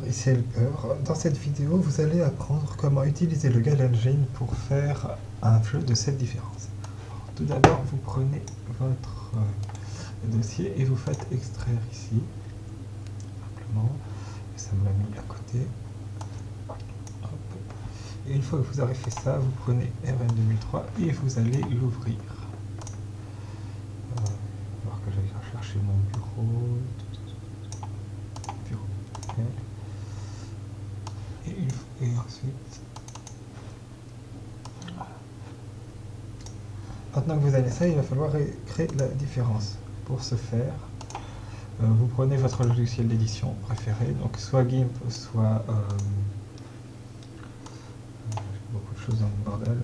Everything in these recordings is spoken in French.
ici Helper. Dans cette vidéo, vous allez apprendre comment utiliser le Gal Engine pour faire un jeu de 7 différences. Tout d'abord, vous prenez votre dossier et vous faites extraire ici, simplement. Ça me l'a mis à côté. Hop. Et une fois que vous avez fait ça, vous prenez RN 2003 et vous allez l'ouvrir. Alors que j'aille chercher mon bureau. Et ensuite, maintenant que vous avez ça, il va falloir créer la différence. Pour ce faire, vous prenez votre logiciel d'édition préféré, donc soit GIMP, soit beaucoup de choses dans le bordel.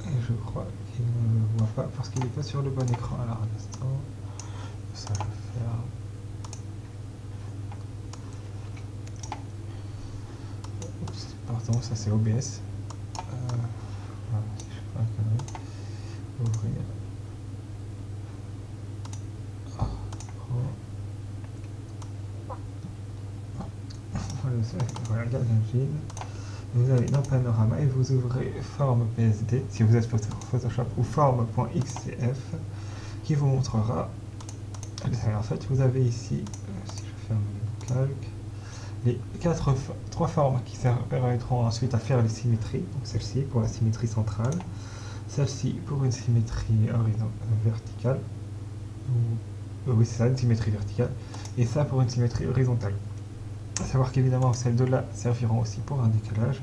Et je crois qu'il ne le voit pas parce qu'il n'est pas sur le bon écran. Alors un instant, ça je vais faire. Oups, pardon, ça c'est OBS. Voilà, si je fais un connerie. Ouvrir. Voilà, Gal Engine. Vous allez dans Panorama et vous ouvrez forme PSD si vous êtes Photoshop ou forme.xcf qui vous montrera. En fait, vous avez ici, si je ferme le calque, les trois formes qui permettront ensuite à faire les symétries. Donc celle-ci pour la symétrie centrale, celle-ci pour une symétrie verticale, oui c'est ça, une symétrie verticale, et ça pour une symétrie horizontale. À savoir qu'évidemment celles de là serviront aussi pour un décalage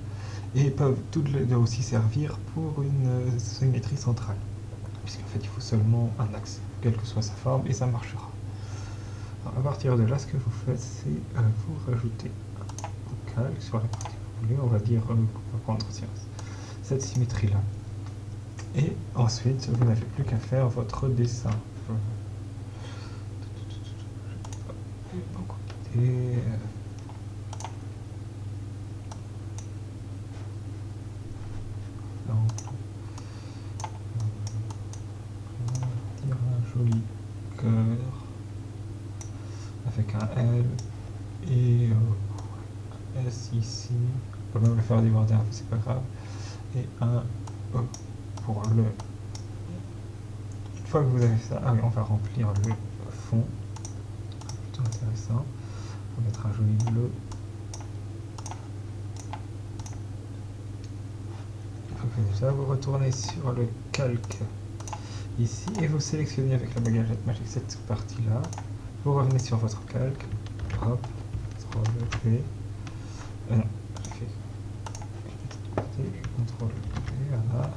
et peuvent toutes les deux aussi servir pour une symétrie centrale, puisqu'en fait il faut seulement un axe, quelle que soit sa forme, et ça marchera. Alors, à partir de là, ce que vous faites, c'est vous rajoutez au calque sur la partie que vous voulez, on va dire, on va prendre cette symétrie là, et ensuite vous n'avez plus qu'à faire votre dessin. Et un joli cœur avec un L et S ici, on peut même le faire déborder un peu, c'est pas grave, et un E pour le. Une fois que vous avez ça, on va remplir le fond, plutôt intéressant, on va mettre un joli bleu. Ça, vous retournez sur le calque ici et vous sélectionnez avec la baguette magique cette partie là, vous revenez sur votre calque, hop, CTRL V, non, j'ai fait CTRL V, voilà,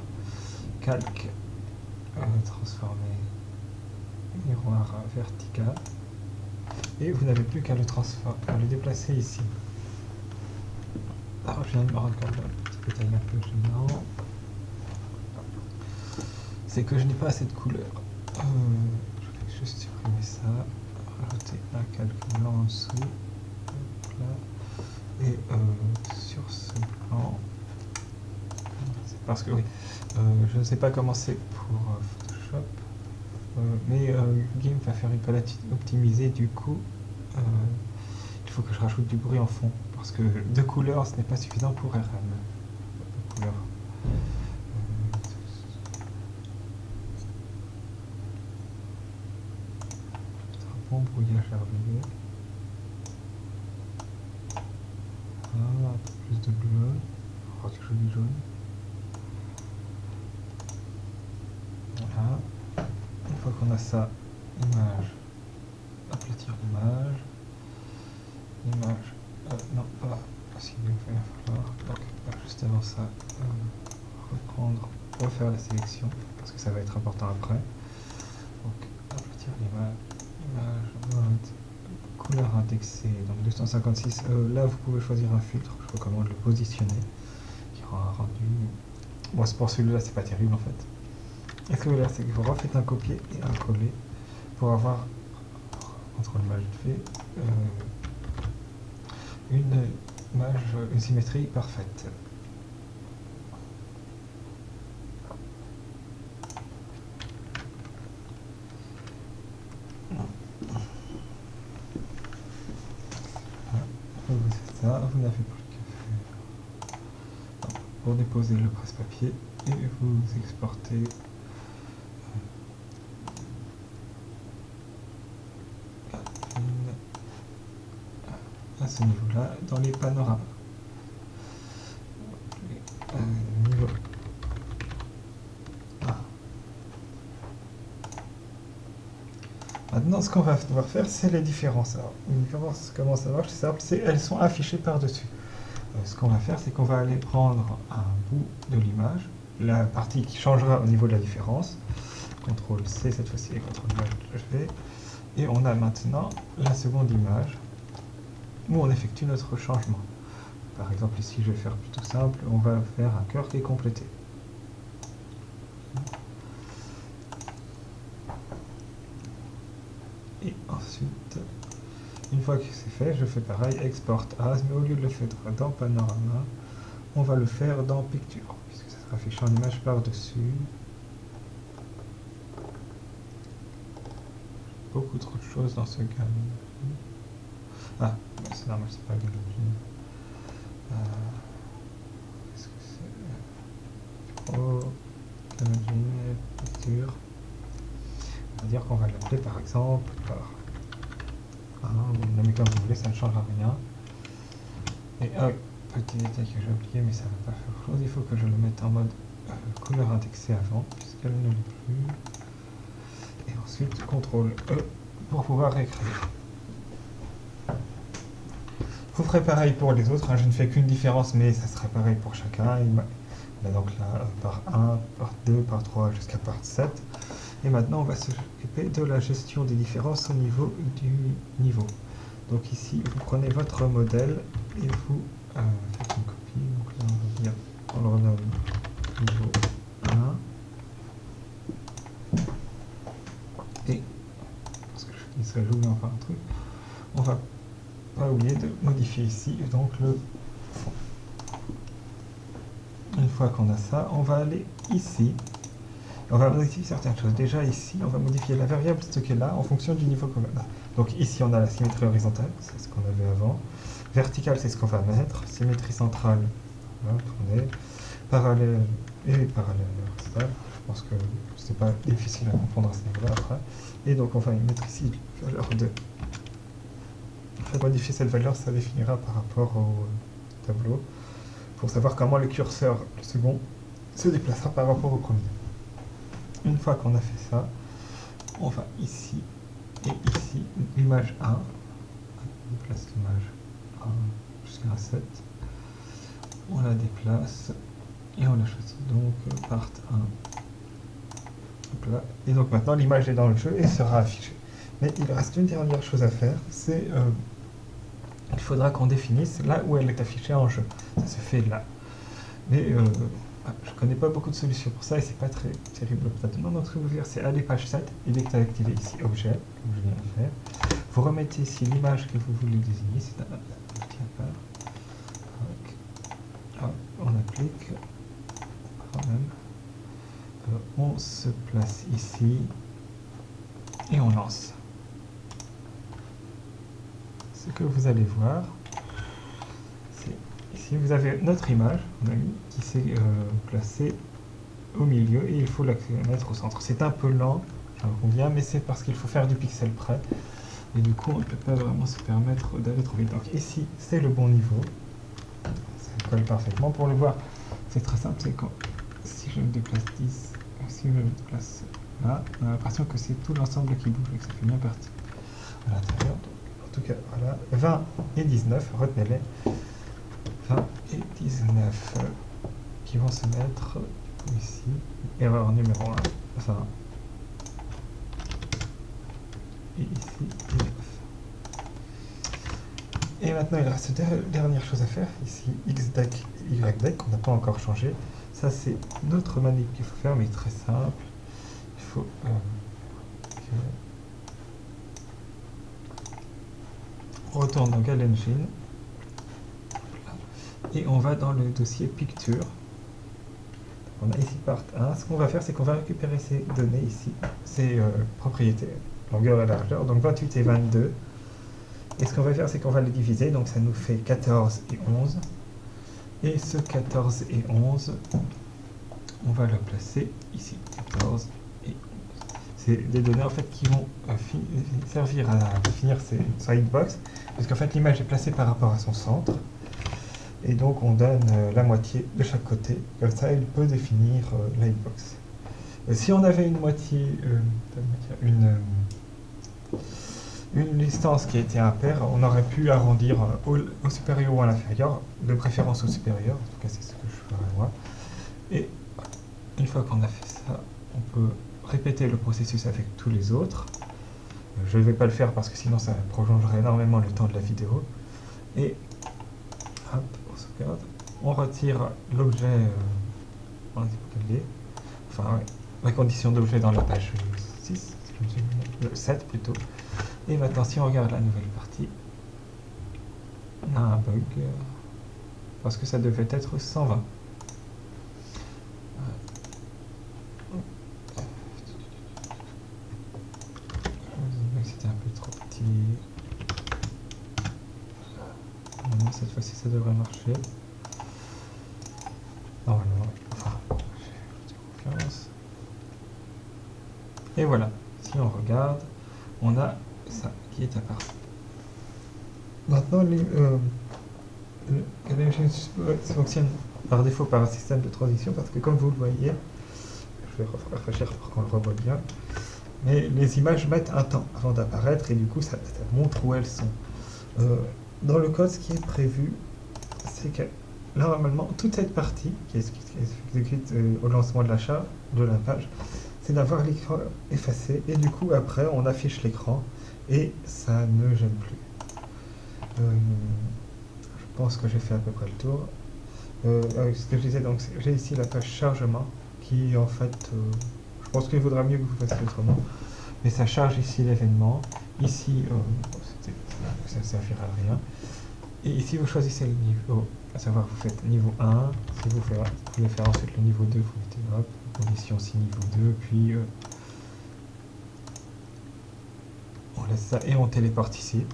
calque, transformer miroir vertical, et vous n'avez plus qu'à le déplacer ici. Alors je viens de me rendre compte d'un petit détail un peu gênant, c'est que je n'ai pas assez de couleurs. Je vais juste supprimer ça, rajouter un calque blanc en dessous, là, et sur ce plan, c'est parce que oui, je ne sais pas comment c'est pour Photoshop, mais GIMP va faire une palette optimisée, du coup il faut que je rajoute du bruit en fond, parce que 2 couleurs ce n'est pas suffisant pour RM. 2 couleurs. Bon brouillage RGB. Voilà, un peu plus de bleu. Oh, du joli jaune. Voilà. Une fois qu'on a ça, image, aplatir l'image. Image, non, pas. Si il va falloir. Donc, juste avant ça, refaire la sélection, parce que ça va être important après. Donc, aplatir l'image. Image, mode, couleur indexée, donc 256, là vous pouvez choisir un filtre, je recommande le positionner, qui rend un rendu, bon c'est pour celui-là c'est pas terrible en fait. Et ce que là c'est que vous refaites un copier et un coller, pour avoir, entre l'image fait, une symétrie parfaite. ça, vous n'avez plus qu'à faire pour déposer le presse-papier et vous exportez à ce niveau-là dans les panoramas. Niveau A. Maintenant, ce qu'on va devoir faire, c'est les différences. Alors, une différence, comment ça marche? C'est simple, elles sont affichées par-dessus. Ce qu'on va faire, c'est qu'on va aller prendre un bout de l'image, la partie qui changera au niveau de la différence. CTRL-C cette fois-ci et CTRL-V. Et on a maintenant la seconde image où on effectue notre changement. Par exemple, ici, je vais faire plutôt simple. On va faire un cœur qui est complété. Et ensuite, une fois que c'est fait, je fais pareil, export as, mais au lieu de le faire dans Panorama, on va le faire dans Picture, puisque ça sera affiché en image par-dessus. Beaucoup trop de choses dans ce galerie. Ah, c'est normal, c'est pas galerie. Qu'est-ce que c'est? Oh, galerie, Picture. On va dire qu'on va l'appeler par exemple par... vous le nommez comme vous voulez, ça ne changera rien. Et petit détail que j'ai oublié, mais ça ne va pas faire chose, il faut que je le mette en mode couleur indexée avant, puisqu'elle ne l'est plus. Et ensuite, CTRL E pour pouvoir réécrire. Vous ferez pareil pour les autres, hein, je ne fais qu'une différence, mais ça sera pareil pour chacun. On a donc là par 1, par 2, par 3 jusqu'à par 7. Et maintenant, on va s'occuper de la gestion des différences au niveau du niveau. Donc ici, vous prenez votre modèle et vous faites une copie. Donc là, on va dire, on le renomme niveau 1. Et, parce que je finisserai, j'oublie enfin un truc, on va pas oublier de modifier ici donc le fond. Une fois qu'on a ça, on va aller ici. On va modifier certaines choses. Déjà ici, on va modifier la variable stockée là en fonction du niveau qu'on a. Donc ici, on a la symétrie horizontale, c'est ce qu'on avait avant. Verticale, c'est ce qu'on va mettre. Symétrie centrale, voilà, tourner. Parallèle et parallèle horizontal. Je pense que c'est pas difficile à comprendre à ce niveau-là après. Et donc on va mettre ici valeur 2. On va modifier cette valeur, ça définira par rapport au tableau, pour savoir comment le curseur, le second, se déplacera par rapport au premier. Une fois qu'on a fait ça, on va ici et ici, l'image 1, on déplace l'image 1 jusqu'à 7, on la déplace et on la choisit donc part 1. Hop là. Et donc maintenant l'image est dans le jeu et sera affichée. Mais il reste une dernière chose à faire, c'est il faudra qu'on définisse là où elle est affichée en jeu. Ça se fait là. Mais je ne connais pas beaucoup de solutions pour ça et c'est pas très terrible maintenant. Donc ce que vous faire, c'est aller page 7 et dès que tu as activé ici objet, comme je viens de faire, vous remettez ici l'image que vous voulez désigner, c'est un petit à part. On applique, quand même. On se place ici et on lance. Ce que vous allez voir, c'est ici vous avez notre image qui s'est placée au milieu et il faut la mettre au centre. C'est un peu lent, j'en conviens, mais c'est parce qu'il faut faire du pixel près et du coup on ne peut pas vraiment se permettre d'aller trop vite. Donc ici c'est le bon niveau, ça colle parfaitement. Pour le voir, c'est très simple, c'est quand si je me déplace 10, si je me déplace là, on a l'impression que c'est tout l'ensemble qui bouge et que ça fait bien partie à l'intérieur. En tout cas, voilà, 20 et 19, retenez-les, 20 et 19 qui vont se mettre ici, erreur numéro 1, 20, et ici 19. Et maintenant, il reste deux dernières choses à faire, ici XDEC et YDEC, qu'on n'a pas encore changé. Ça, c'est notre manip qu'il faut faire, mais très simple. Il faut on retourne dans Gal Engine et on va dans le dossier Picture. On a ici part 1. Ce qu'on va faire, c'est qu'on va récupérer ces données ici, ces propriétés, longueur et largeur, donc 28 et 22. Et ce qu'on va faire, c'est qu'on va les diviser, donc ça nous fait 14 et 11. Et ce 14 et 11, on va le placer ici, 14 et 11. C'est des données en fait qui vont servir à finir sa hitbox, parce qu'en fait l'image est placée par rapport à son centre, et donc on donne la moitié de chaque côté, comme ça il peut définir la hitbox. Si on avait une moitié, une distance qui était impaire, on aurait pu arrondir au supérieur ou à l'inférieur, de préférence au supérieur, en tout cas c'est ce que je ferai moi. Et une fois qu'on a fait ça, on peut répéter le processus avec tous les autres. Je ne vais pas le faire parce que sinon ça prolongerait énormément le temps de la vidéo. Et hop, on sauvegarde. On retire l'objet, enfin ouais, la condition d'objet dans la page 6, 7 plutôt. Et maintenant si on regarde la nouvelle partie, on a un bug parce que ça devait être 120. C'était un peu trop petit. Normalement cette fois-ci ça devrait marcher. Normalement, enfin, j'ai confiance. Et voilà, si on regarde, on a ça qui est apparu. Maintenant, ça fonctionne par défaut par un système de transition parce que comme vous le voyez, je vais rafraîchir pour qu'on le revoie bien, mais les images mettent un temps avant d'apparaître et du coup ça montre où elles sont. Dans le code, ce qui est prévu, c'est que là, normalement, toute cette partie qui est exécute au lancement de l'achat de la page, c'est d'avoir l'écran effacé et du coup après on affiche l'écran et ça ne gêne plus. Je pense que j'ai fait à peu près le tour. Ce que je disais, donc j'ai ici la page chargement qui en fait, je pense qu'il vaudra mieux que vous fassiez autrement, mais ça charge ici l'événement, ici ça ne servira à rien, et ici vous choisissez le niveau, à savoir vous faites niveau 1, si vous voulez faire ensuite le niveau 2, vous mettez hop, condition si niveau 2, puis on laisse ça et on téléporte ici.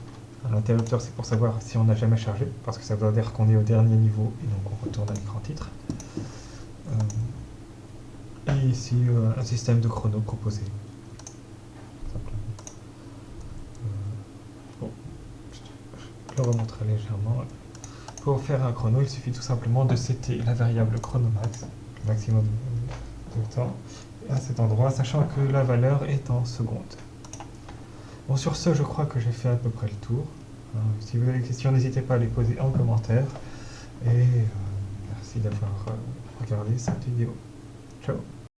L'interrupteur c'est pour savoir si on n'a jamais chargé, parce que ça veut dire qu'on est au dernier niveau et donc on retourne à l'écran titre. Et ici un système de chrono proposé. Simplement. Bon, je le remontrerai légèrement. Pour faire un chrono, il suffit tout simplement de setter la variable chronomax, le maximum de temps, à cet endroit, sachant que la valeur est en secondes. Bon, sur ce, je crois que j'ai fait à peu près le tour. Si vous avez des questions, n'hésitez pas à les poser en commentaire. Et merci d'avoir regardé cette vidéo. Ciao!